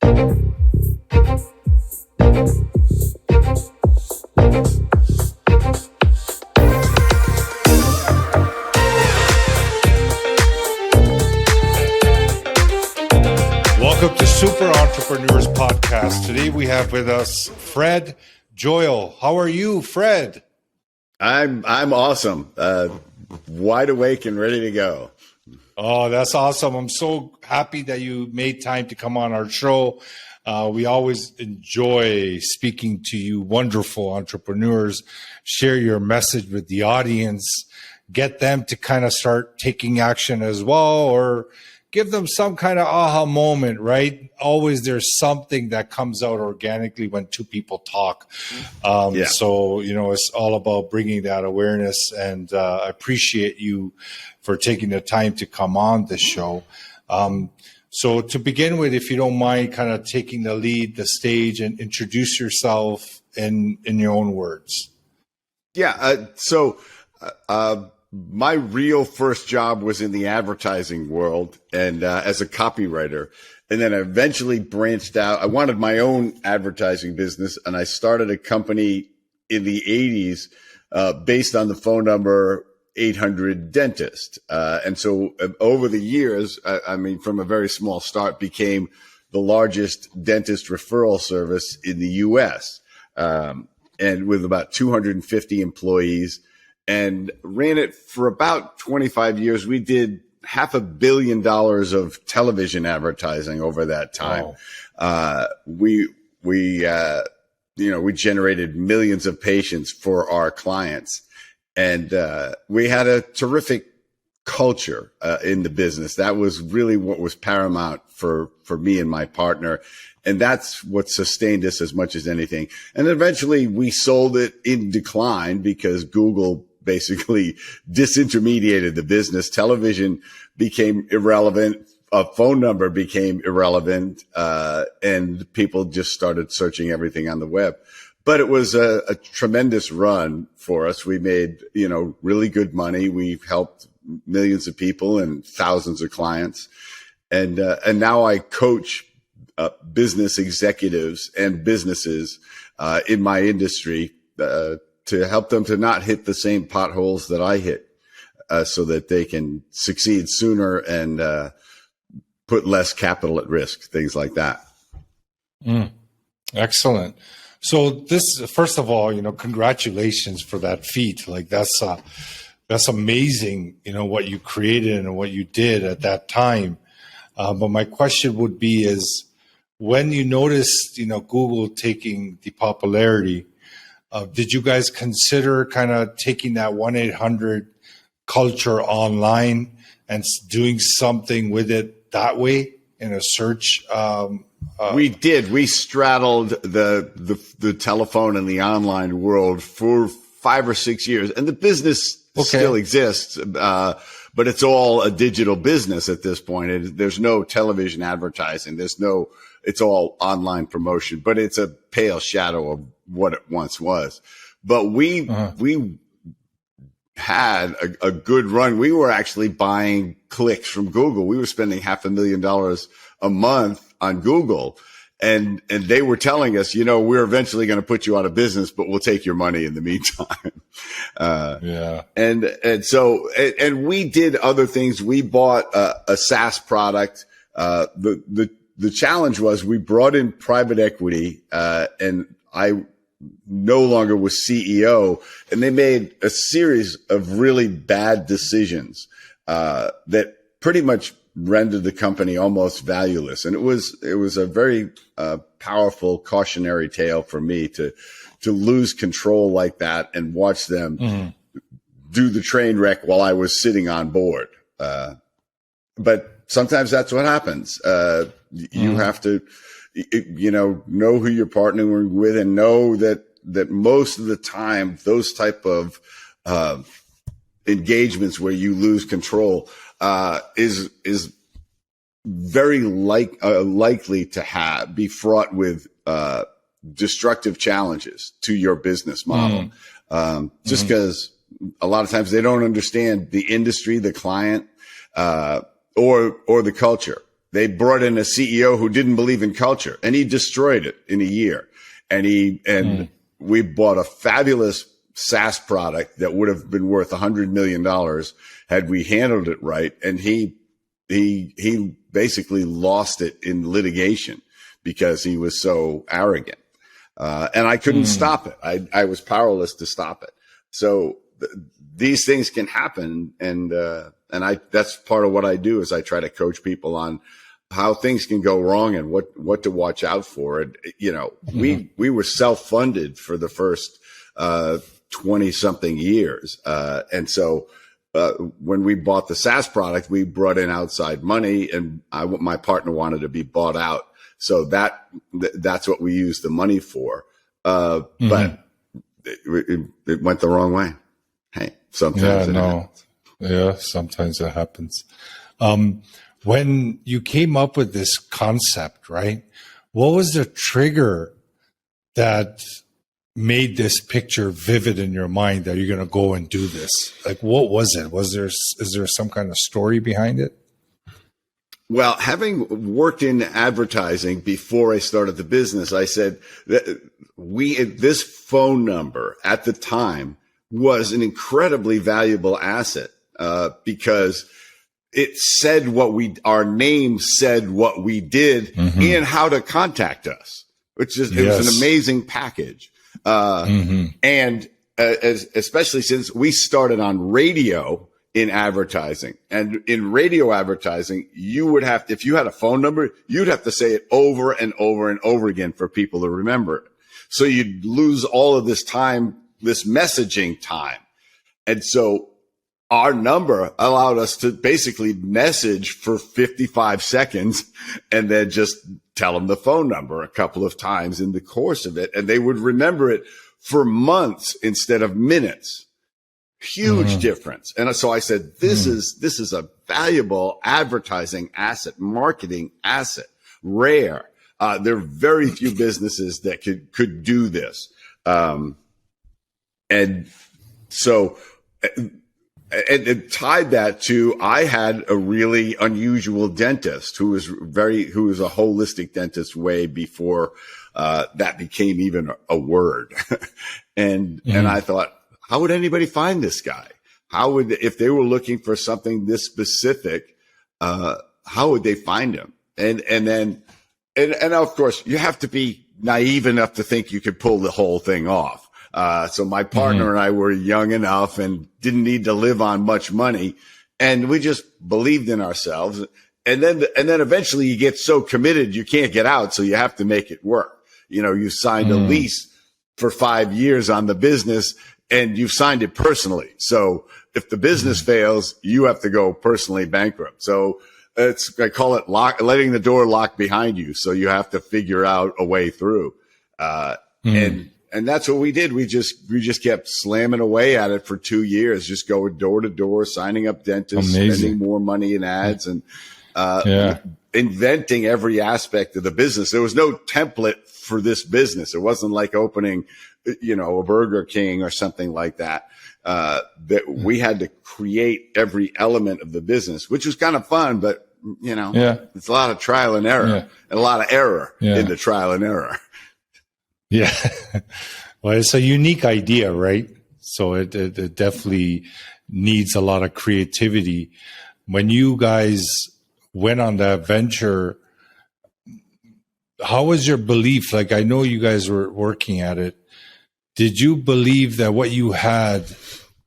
Welcome to Super Entrepreneurs Podcast. Today we have with us Fred Joyal. How are you, Fred? I'm awesome. Wide awake and ready to go. Oh, that's awesome. I'm so happy that you made time to come on our show. We always enjoy speaking to you wonderful entrepreneurs. Share your message with the audience. Get them to kind of start taking action as well, or give them some kind of aha moment, right? Always there's something that comes out organically when two people talk. So, it's all about bringing that awareness, and I appreciate you for taking the time to come on this show. So to begin with, if you don't mind kind of taking the lead, the stage, and introduce yourself in your own words. My real first job was in the advertising world and as a copywriter. And then I eventually branched out. I wanted my own advertising business, and I started a company in the 80s based on the phone number 800 dentist. And so over the years, from a very small start, became the largest dentist referral service in the U.S. And with about 250 employees. And ran it for about 25 years. We did $500 million of television advertising over that time. Wow. We generated millions of patients for our clients, and we had a terrific culture in the business. That was really what was paramount for me and my partner. And that's what sustained us as much as anything. And eventually we sold it in decline because Google basically disintermediated the business. Television became irrelevant. A phone number became irrelevant. And people just started searching everything on the web. But it was a tremendous run for us. We made, really good money. We've helped millions of people and thousands of clients. And now I coach business executives and businesses in my industry to help them to not hit the same potholes that I hit, so that they can succeed sooner and put less capital at risk, things like that. Excellent. So this, first of all, congratulations for that feat. Like that's amazing, what you created and what you did at that time. But my question would be is, when you noticed, Google taking the popularity, did you guys consider kind of taking that 1-800 culture online and doing something with it that way in a search? We did. We straddled the telephone and the online world for 5 or 6 years, and the business still exists, but it's all a digital business at this point. There's no television advertising. It's all online promotion, but it's a pale shadow of what it once was. But we had a good run. We were actually buying clicks from Google. We were spending $500,000 a month on Google. And they were telling us, we're eventually going to put you out of business, but we'll take your money in the meantime. And we did other things. We bought a SaaS product. The challenge was we brought in private equity, and I no longer was CEO, and they made a series of really bad decisions, that pretty much rendered the company almost valueless. And it was a very powerful cautionary tale for me to lose control like that and watch them do the train wreck while I was sitting on board. But sometimes that's what happens. You have to, know who you're partnering with, and know that most of the time, those type of engagements where you lose control is very likely to be fraught with destructive challenges to your business model. Just because a lot of times they don't understand the industry, the client, or the culture. they brought in a CEO who didn't believe in culture, and he destroyed it in a year. And we bought a fabulous SaaS product that would have been worth $100 million had we handled it right. And he basically lost it in litigation because he was so arrogant. And I couldn't stop it. I was powerless to stop it. So these things can happen. And that's part of what I do is I try to coach people on how things can go wrong and what to watch out for. And, we were self-funded for the first, 20 something years. And so, when we bought the SaaS product, we brought in outside money, and my partner wanted to be bought out. So that's what we used the money for. But it went the wrong way. Hey, sometimes it happens. Yeah, sometimes it happens. When you came up with this concept, right? What was the trigger that made this picture vivid in your mind that you're going to go and do this? Like, what was it? Is there some kind of story behind it? Well, having worked in advertising before I started the business, I said that this phone number at the time was an incredibly valuable asset, because it said our name said what we did and how to contact us, it was an amazing package. And especially since we started on radio in advertising, and in radio advertising, you would have to, if you had a phone number, you'd have to say it over and over and over again for people to remember it. So you'd lose all of this time, this messaging time. And so our number allowed us to basically message for 55 seconds and then just tell them the phone number a couple of times in the course of it. And they would remember it for months instead of minutes. Huge difference. And so I said, this is a valuable advertising asset, marketing asset, rare. There are very few businesses that could do this. And so, and tied that to, I had a really unusual dentist who was a holistic dentist way before, that became even a word. And I thought, how would anybody find this guy? If they were looking for something this specific, how would they find him? And of course you have to be naive enough to think you could pull the whole thing off. So my partner and I were young enough and didn't need to live on much money, and we just believed in ourselves. And then eventually you get so committed, you can't get out. So you have to make it work. You signed a lease for 5 years on the business, and you've signed it personally. So if the business fails, you have to go personally bankrupt. So I call it letting the door lock behind you. So you have to figure out a way through. And that's what we did. We just kept slamming away at it for 2 years, just going door to door, signing up dentists, spending more money in ads, and inventing every aspect of the business. There was no template for this business. It wasn't like opening, a Burger King or something like that. That we had to create every element of the business, which was kind of fun, but it's a lot of trial and error, and a lot of error in the trial and error. Yeah. Well, it's a unique idea, right? So it definitely needs a lot of creativity. When you guys went on that venture, how was your belief? Like, I know you guys were working at it. Did you believe that what you had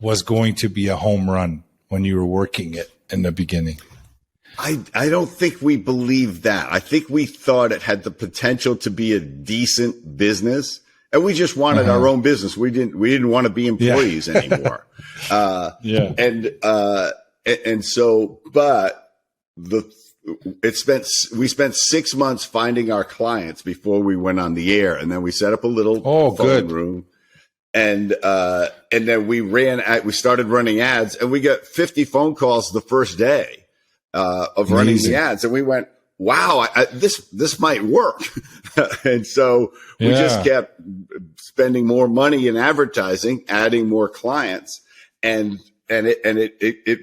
was going to be a home run when you were working it in the beginning? I don't think we believed that. I think we thought it had the potential to be a decent business, and we just wanted our own business. We didn't want to be employees anymore. And so, but we spent 6 months finding our clients before we went on the air, and then we set up a little phone room. And then we started running ads, and we got 50 phone calls the first day of running the ads. And we went, wow, this might work. And so we just kept spending more money in advertising, adding more clients. And it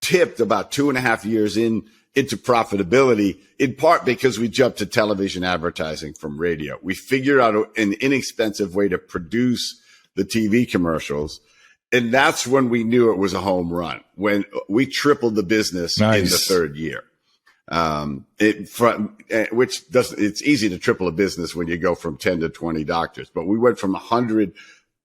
tipped about 2.5 years into profitability, in part because we jumped to television advertising from radio. We figured out an inexpensive way to produce the TV commercials. And that's when we knew it was a home run, when we tripled the business in the third year. It's easy to triple a business when you go from 10 to 20 doctors, but we went from 100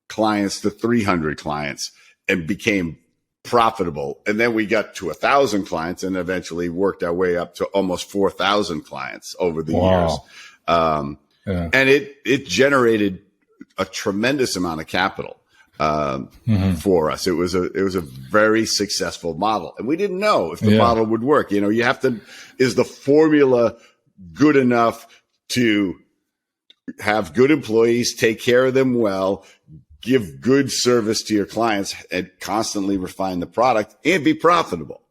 clients to 300 clients and became profitable. And then we got to 1,000 clients and eventually worked our way up to almost 4,000 clients over the years. And it generated a tremendous amount of capital for us. It was a very successful model, and we didn't know if the model would work. You know, you have to, is the formula good enough to have good employees, take care of them well, give good service to your clients, and constantly refine the product and be profitable?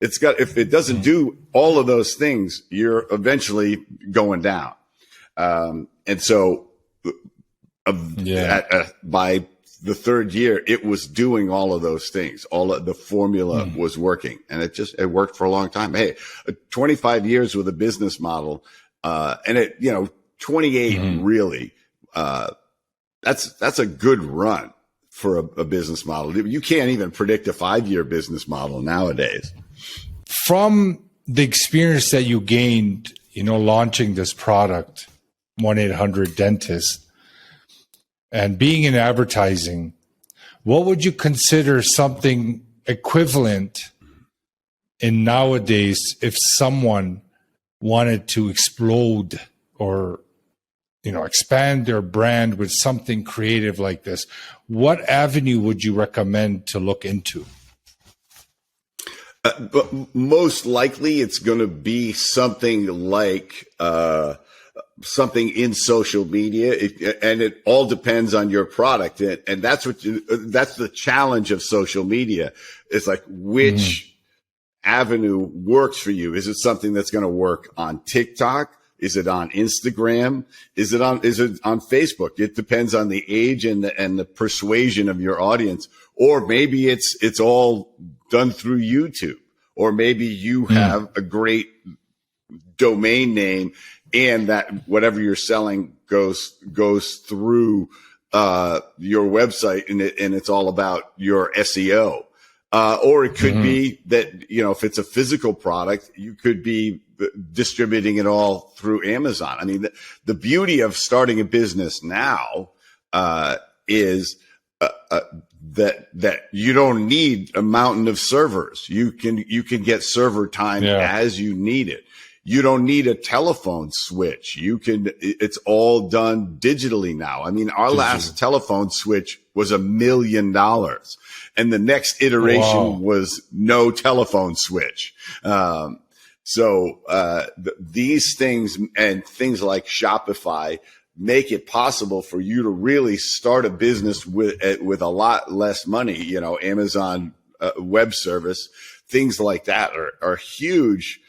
If it doesn't do all of those things, you're eventually going down. And so by the third year, it was doing all of those things. All of the formula was working, and it worked for a long time. Hey, 25 years with a business model, and 28 really, that's a good run for a business model. You can't even predict a 5-year business model nowadays. From the experience that you gained, launching this product, 1-800-DENTIST, and being in advertising, what would you consider something equivalent in nowadays if someone wanted to explode or expand their brand with something creative like this? What avenue would you recommend to look into? But most likely it's going to be something like something in social media, and it all depends on your product. And that's that's the challenge of social media. It's like, which avenue works for you? Is it something that's going to work on TikTok? Is it on Instagram? Is it on Facebook? It depends on the age and the persuasion of your audience. Or maybe it's all done through YouTube, or maybe you have a great domain name and that whatever you're selling goes through your website, and it's all about your SEO. Or it could be that, if it's a physical product, you could be distributing it all through Amazon. I mean, the beauty of starting a business now is that you don't need a mountain of servers. You can get server time as you need it. You don't need a telephone switch. It's all done digitally now. I mean, our last telephone switch was $1 million, and the next iteration was no telephone switch. These things and things like Shopify make it possible for you to really start a business with a lot less money. Amazon Web Service, things like that are huge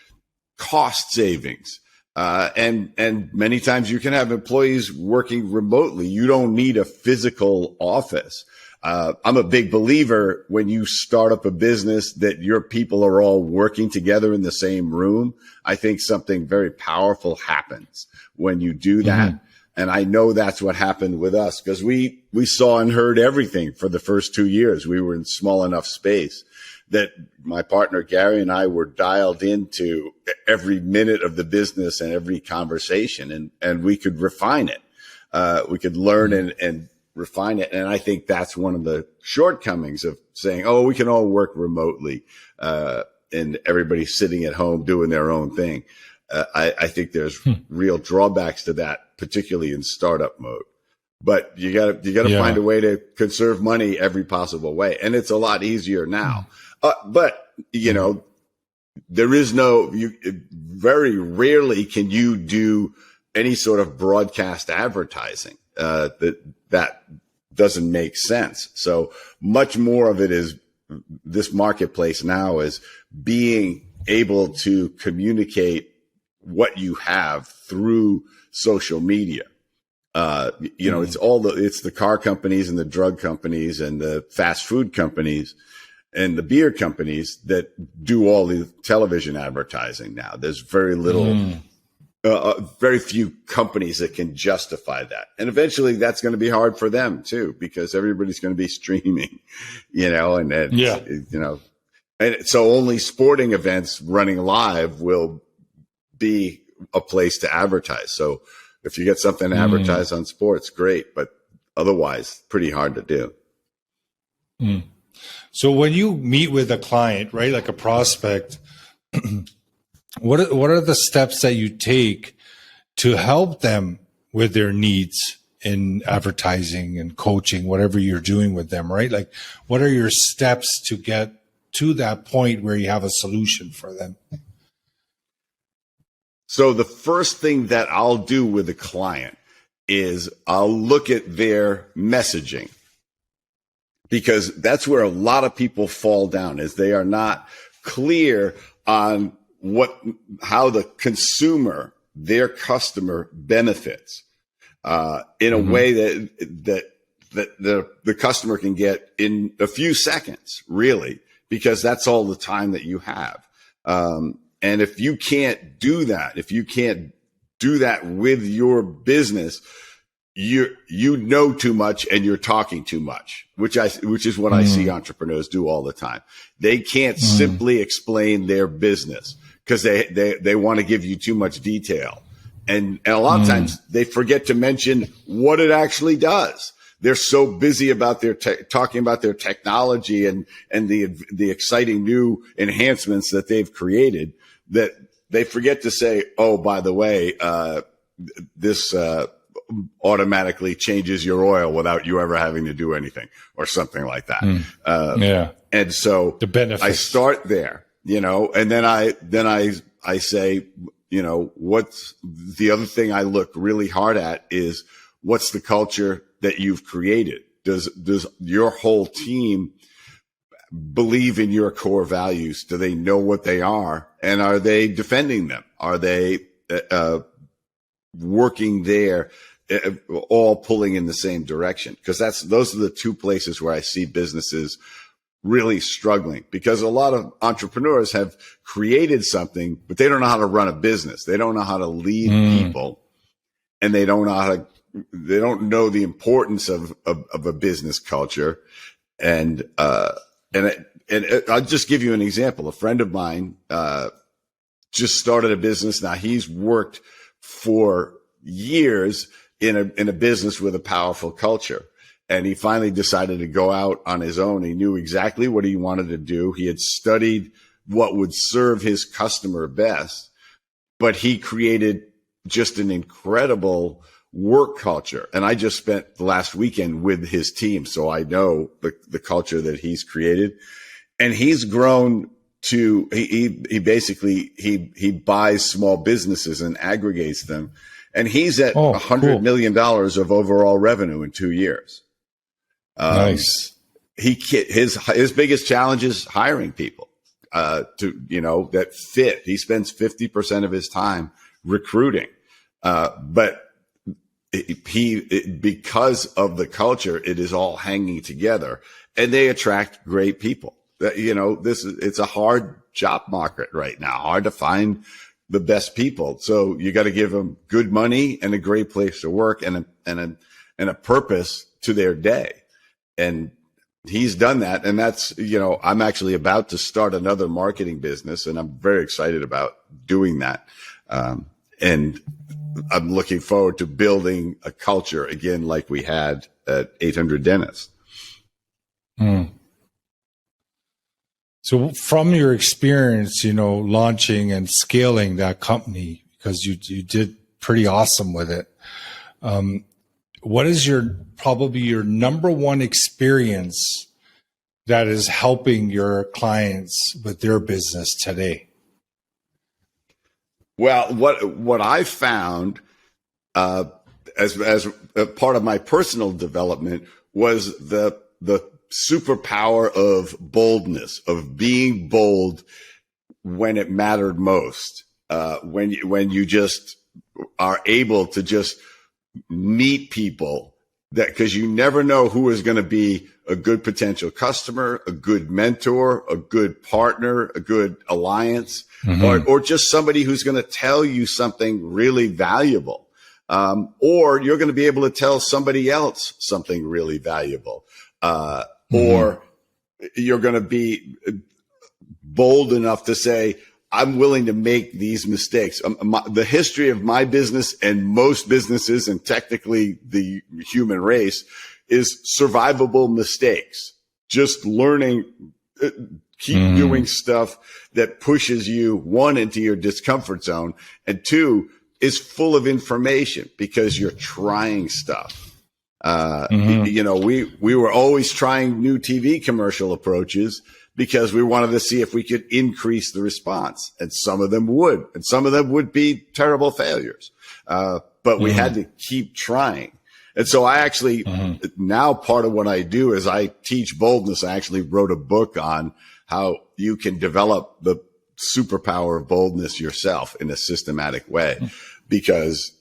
cost savings. And many times you can have employees working remotely. You don't need a physical office. I'm a big believer when you start up a business that your people are all working together in the same room. I think something very powerful happens when you do that. And I know that's what happened with us, because we saw and heard everything for the first 2 years. We were in small enough space that my partner Gary and I were dialed into every minute of the business and every conversation, and we could refine it. We could learn and refine it. And I think that's one of the shortcomings of saying, we can all work remotely, and everybody's sitting at home doing their own thing. I think there's real drawbacks to that, particularly in startup mode. But you gotta find a way to conserve money every possible way. And it's a lot easier now. But there is very rarely can you do any sort of broadcast advertising. That doesn't make sense. So much more of it is this marketplace now is being able to communicate what you have through social media. It's the car companies and the drug companies and the fast food companies and the beer companies that do all the television advertising now. There's very little, very few companies that can justify that. And eventually that's going to be hard for them too, because everybody's going to be streaming, you know, and you know, and so only sporting events running live will be a place to advertise. So if you get something to advertise on sports, great, but otherwise pretty hard to do. So when you meet with a client, right, like a prospect, what are the steps that you take to help them with their needs in advertising and coaching, whatever you're doing with them, right? Like, what are your steps to get to that point where you have a solution for them? So the first thing that I'll do with a client is I'll look at their messaging, because that's where a lot of people fall down, is they are not clear on how the consumer, their customer, benefits in a way that the customer can get in a few seconds, really, because that's all the time that you have. And if you can't do that, with your business, you know too much and you're talking too much, which is what I see entrepreneurs do all the time. They can't simply explain their business because they want to give you too much detail. And a lot of times they forget to mention what it actually does. They're so busy about talking about their technology and the exciting new enhancements that they've created that they forget to say, oh, by the way, this automatically changes your oil without you ever having to do anything, or something like that. And so the benefits. I start there, you know, and then I say, you know, what's the other thing I look really hard at is what's the culture that you've created? Does your whole team believe in your core values? Do they know what they are? And are they defending them? Are they working there, all pulling in the same direction? Because those are the two places where I see businesses really struggling, because a lot of entrepreneurs have created something, but they don't know how to run a business. They don't know how to lead people, and they don't know the importance of a business culture. And I'll just give you an example. A friend of mine, just started a business. Now he's worked for years in a business with a powerful culture. And he finally decided to go out on his own. He knew exactly what he wanted to do. He had studied what would serve his customer best, but he created just an incredible work culture. And I just spent the last weekend with his team, so I know the culture that he's created. And he's grown to, he basically buys small businesses and aggregates them. And he's at $100 million of overall revenue in 2 years. Nice. His biggest challenge is hiring people, that fit. He spends 50% of his time recruiting. But because of the culture, it is all hanging together, and they attract great people. It's a hard job market right now, hard to find the best people. So you got to give them good money and a great place to work and a purpose to their day. And he's done that. And that's, I'm actually about to start another marketing business, and I'm very excited about doing that. And I'm looking forward to building a culture again, like we had at 800 Dentists. So from your experience, launching and scaling that company, because you did pretty awesome with it. What is probably your number one experience that is helping your clients with their business today? Well, what I found as a part of my personal development was the superpower of boldness, of being bold when it mattered most. When you just are able to just meet people that, because you never know who is going to be a good potential customer, a good mentor, a good partner, a good alliance, or just somebody who's going to tell you something really valuable. Or you're going to be able to tell somebody else something really valuable. Or you're going to be bold enough to say, I'm willing to make these mistakes. The history of my business and most businesses, and technically the human race, is survivable mistakes. Just learning, keep doing stuff that pushes you, one, into your discomfort zone, and two, is full of information because you're trying stuff. You know, we were always trying new TV commercial approaches because we wanted to see if we could increase the response. And some of them would, and some of them would be terrible failures. But we had to keep trying. And so I actually, now part of what I do is I teach boldness. I actually wrote a book on how you can develop the superpower of boldness yourself in a systematic way, because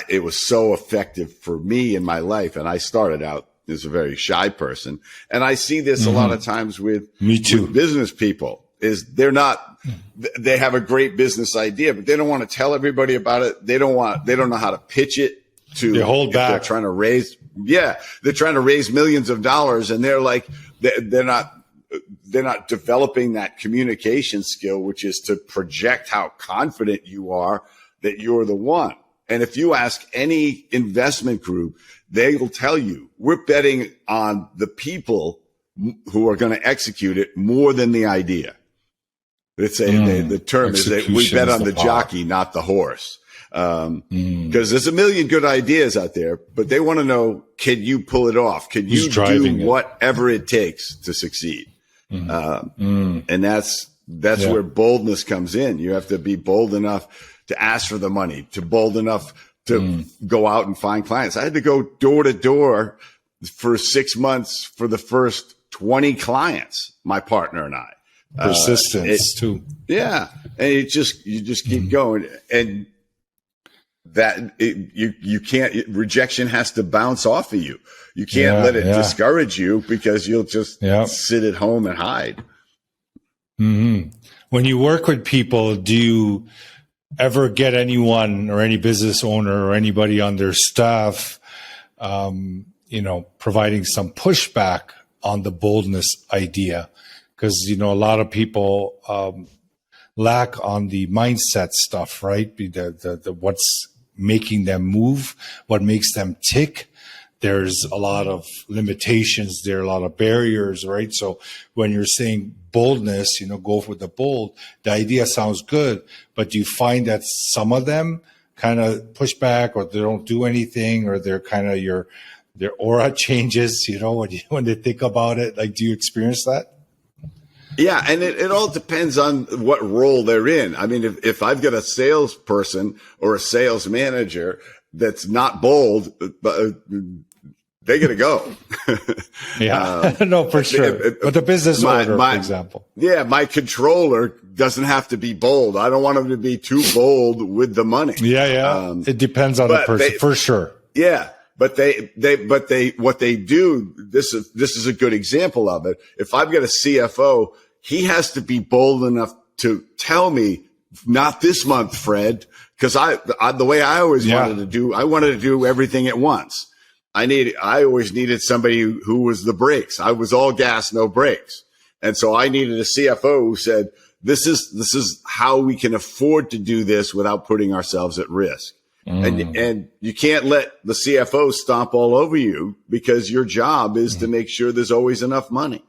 it was so effective for me in my life. And I started out as a very shy person. And I see this a lot of times with business people, is they have a great business idea, but they don't want to tell everybody about it. They don't know how to pitch it to, they hold back. They're trying to raise millions of dollars, and they're like, they're not developing that communication skill, which is to project how confident you are that you're the one. And if you ask any investment group, they will tell you, we're betting on the people who are going to execute it more than the idea. It's the term is that we bet on the jockey, not the horse. Because there's a million good ideas out there, but they want to know, can you pull it off? Can you do whatever it takes to succeed? And that's where boldness comes in. You have to be bold enough to ask for the money, to bold enough to go out and find clients. I had to go door to door for 6 months for the first 20 clients, my partner and I. Persistence too. Yeah. And you just keep going. And you can't, rejection has to bounce off of you. You can't let it discourage you, because you'll just sit at home and hide. When you work with people, do you ever get anyone or any business owner or anybody on their staff, providing some pushback on the boldness idea? Because, a lot of people lack on the mindset stuff, right? The what's making them move, what makes them tick. There's a lot of limitations there, a lot of barriers, right? So when you're saying boldness, go for the bold, the idea sounds good, but do you find that some of them kind of push back, or they don't do anything, or they're kind of their aura changes, when they think about it? Like, do you experience that? Yeah. And it all depends on what role they're in. I mean, if I've got a salesperson or a sales manager that's not bold, they got to go. No, for sure. But the business owner, for example. Yeah. My controller doesn't have to be bold. I don't want him to be too bold with the money. It depends on the person, for sure. Yeah. But what they do, this is a good example of it. If I've got a CFO, he has to be bold enough to tell me, not this month, Fred, because the way I always wanted to do, I wanted to do everything at once. I always needed somebody who was the brakes. I was all gas, no brakes. And so I needed a CFO who said, this is how we can afford to do this without putting ourselves at risk. And you can't let the CFO stomp all over you, because your job is to make sure there's always enough money,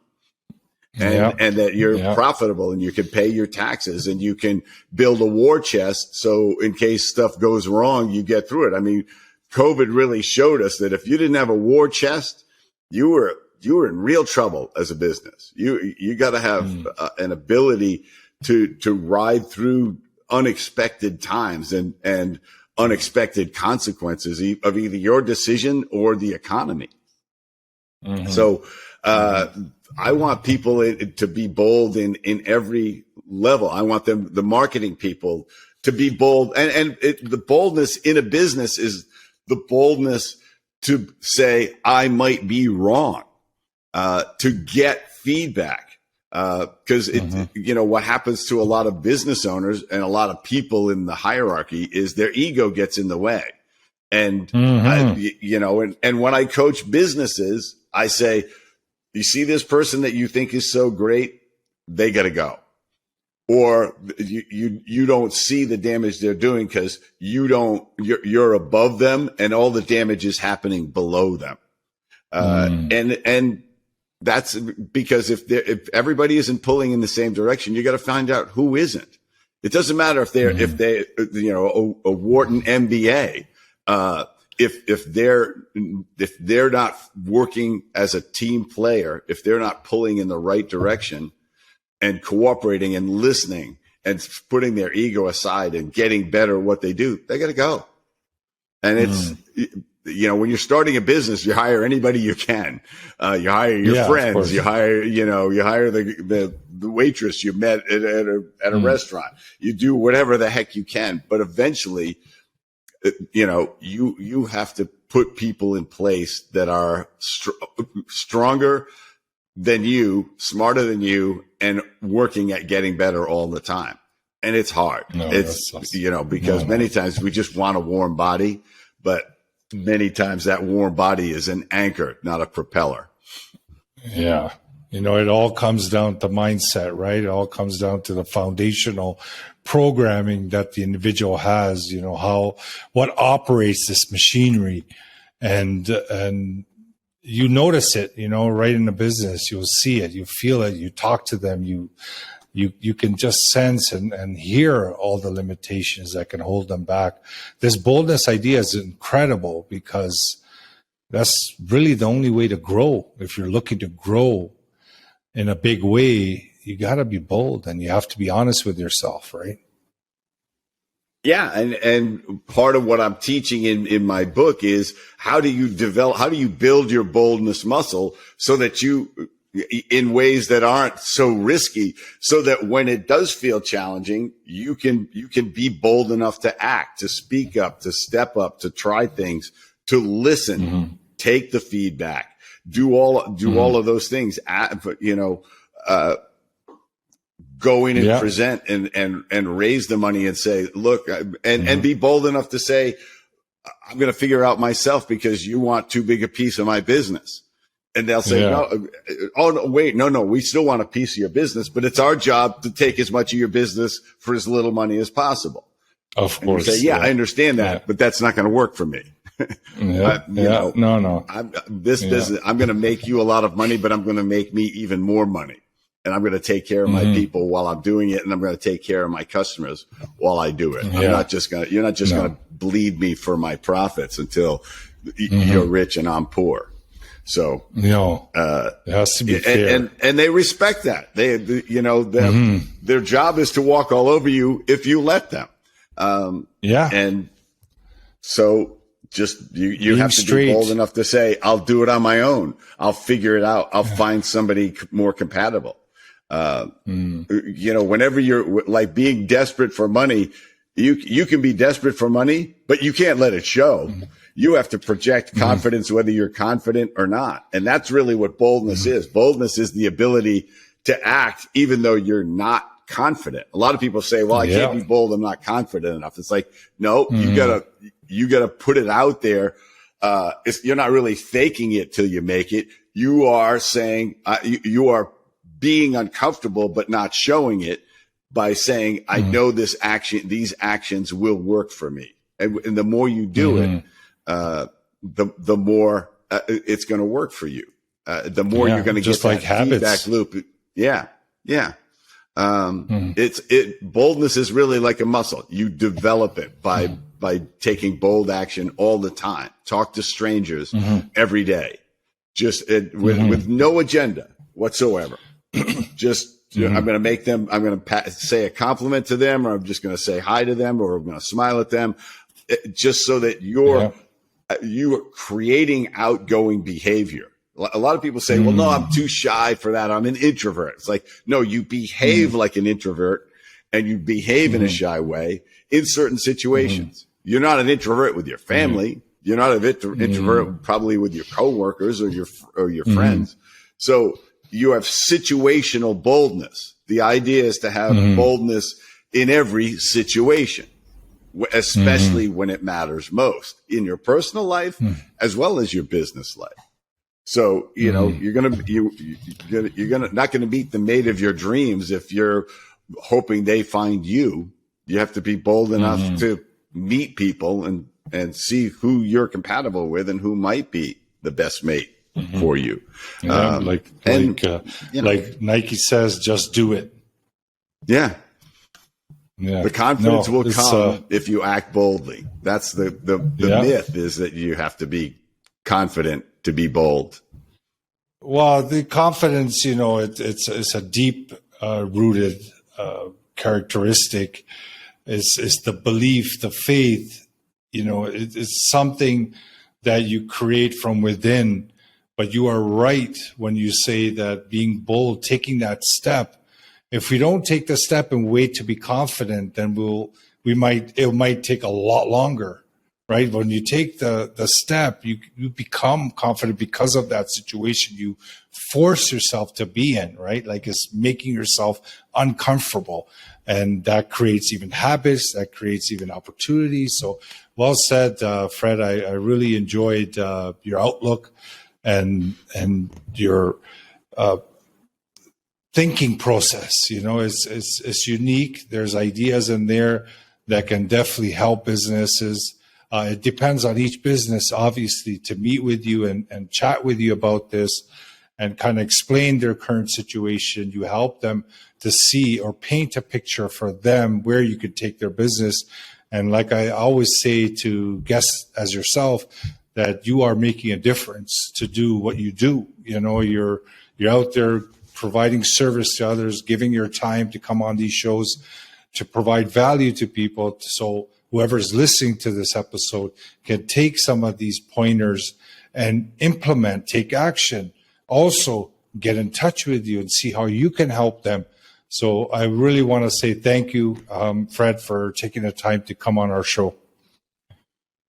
and that you're profitable, and you can pay your taxes, and you can build a war chest. So in case stuff goes wrong, you get through it. I mean, COVID really showed us that if you didn't have a war chest, you were in real trouble as a business. You got to have an ability to ride through unexpected times and unexpected consequences of either your decision or the economy. So, I want people to be bold in every level. I want the marketing people to be bold, and the boldness in a business is the boldness to say, I might be wrong, to get feedback. Cause what happens to a lot of business owners and a lot of people in the hierarchy is their ego gets in the way. And, and when I coach businesses, I say, you see this person that you think is so great, they got to go. Or you don't see the damage they're doing because you're above them and all the damage is happening below them. And that's because if everybody isn't pulling in the same direction, you got to find out who isn't. It doesn't matter if they're, a Wharton MBA. If they're not working as a team player, if they're not pulling in the right direction and cooperating and listening and putting their ego aside and getting better at what they do, they got to go. And it's, when you're starting a business, you hire anybody you can. You hire your friends, you hire the waitress you met at a restaurant. You do whatever the heck you can, but eventually, you have to put people in place that are stronger than you, smarter than you, and working at getting better all the time. And it's hard. Because many times we just want a warm body, but many times that warm body is an anchor, not a propeller. Yeah. It all comes down to mindset, right? It all comes down to the foundational programming that the individual has, what operates this machinery. And you notice it, right in the business, you'll see it, you feel it, you talk to them, you can just sense and hear all the limitations that can hold them back. This boldness idea is incredible because that's really the only way to grow. If you're looking to grow in a big way, you got to be bold and you have to be honest with yourself, right? Yeah. And part of what I'm teaching in my book is how do you build your boldness muscle so that in ways that aren't so risky, so that when it does feel challenging, you can be bold enough to act, to speak up, to step up, to try things, to listen, take the feedback, do all of those things, go in and present and raise the money and say, look, and be bold enough to say, I'm going to figure out myself because you want too big a piece of my business. And they'll say, no, we still want a piece of your business, but it's our job to take as much of your business for as little money as possible. Of course. Say, I understand that, but that's not going to work for me. No. Business, I'm going to make you a lot of money, but I'm going to make me even more money. And I'm going to take care of my people while I'm doing it. And I'm going to take care of my customers while I do it. You're not just going to bleed me for my profits until you're rich and I'm poor. So, it has to be fair. And they respect that. Their job is to walk all over you if you let them. And so just, you have to be bold enough to say, I'll do it on my own. I'll figure it out. I'll find somebody more compatible. Whenever you're like being desperate for money, you can be desperate for money, but you can't let it show. You have to project confidence, whether you're confident or not. And that's really what boldness is. Boldness is the ability to act even though you're not confident. A lot of people say, well, I can't be bold. I'm not confident enough. It's like, no, you gotta put it out there. You're not really faking it till you make it. You are saying, you are being uncomfortable, but not showing it by saying, I know these actions will work for me. And the more you do it, the more it's going to work for you. The more you're going to get that feedback loop. Boldness is really like a muscle. You develop it by taking bold action all the time. Talk to strangers every day, just with no agenda whatsoever. I'm going to say a compliment to them, or I'm just going to say hi to them, or I'm going to smile at them, just so that you are creating outgoing behavior. A lot of people say, well, no, I'm too shy for that. I'm an introvert. It's like, no, you behave like an introvert and you behave in a shy way in certain situations. You're not an introvert with your family. You're not an introvert probably with your coworkers or your friends. So you have situational boldness. The idea is to have boldness in every situation, especially when it matters most in your personal life as well as your business life. So, you know, you're not going to meet the mate of your dreams if you're hoping they find you. You have to be bold enough to meet people and see who you're compatible with and who might be the best mate for you. Yeah, like Nike says, just do it. Yeah. Yeah. The confidence will come if you act boldly. That's the myth, is that you have to be confident to be bold. Well, the confidence, you know, it's a deep rooted characteristic. It's the belief, the faith. You know, it's something that you create from within. But you are right when you say that being bold, taking that step. If we don't take the step and wait to be confident, then it might take a lot longer, right? When you take the step, you become confident because of that situation you force yourself to be in, right? Like it's making yourself uncomfortable, and that creates even habits, that creates even opportunities. So well said, Fred. I really enjoyed your outlook and your thinking process. You know, it's unique. There's ideas in there that can definitely help businesses. It depends on each business, obviously, to meet with you and chat with you about this and kind of explain their current situation. You help them to see or paint a picture for them where you could take their business. And like I always say to guests as yourself, that you are making a difference to do what you do. You know, you're out there providing service to others, giving your time to come on these shows to provide value to people. So whoever's listening to this episode can take some of these pointers and implement, take action, also get in touch with you and see how you can help them. So I really want to say thank you, Fred, for taking the time to come on our show.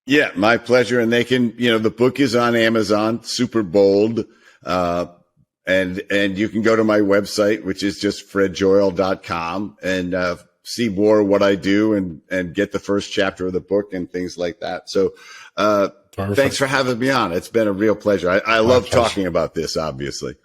Yeah, my pleasure. And they can, you know, the book is on Amazon, Super Bold. And you can go to my website, which is just fredjoyal.com, and see more of what I do and get the first chapter of the book and things like that. So thanks for having me on. It's been a real pleasure. I love talking about this, obviously.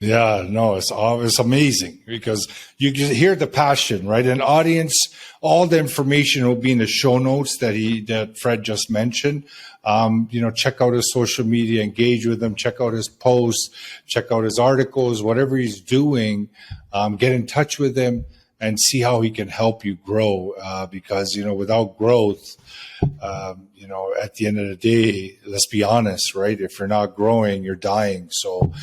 Yeah, no, it's amazing because you can hear the passion, right? An audience, all the information will be in the show notes that Fred just mentioned. You know, check out his social media, engage with him, check out his posts, check out his articles, whatever he's doing, get in touch with him and see how he can help you grow. Because, you know, without growth, you know, at the end of the day, let's be honest, right? If you're not growing, you're dying. So,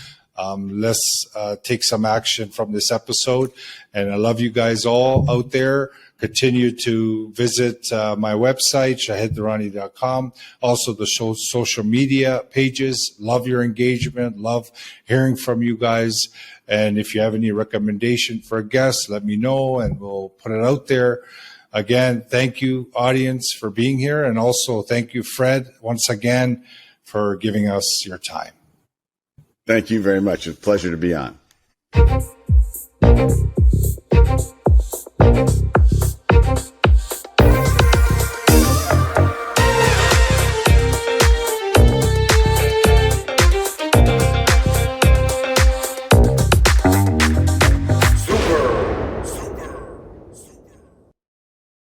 let's take some action from this episode. And I love you guys all out there. Continue to visit my website, shahiddarani.com. Also the social media pages. Love your engagement. Love hearing from you guys. And if you have any recommendation for a guest, let me know and we'll put it out there. Again, thank you, audience, for being here. And also thank you, Fred, once again, for giving us your time. Thank you very much. It's a pleasure to be on.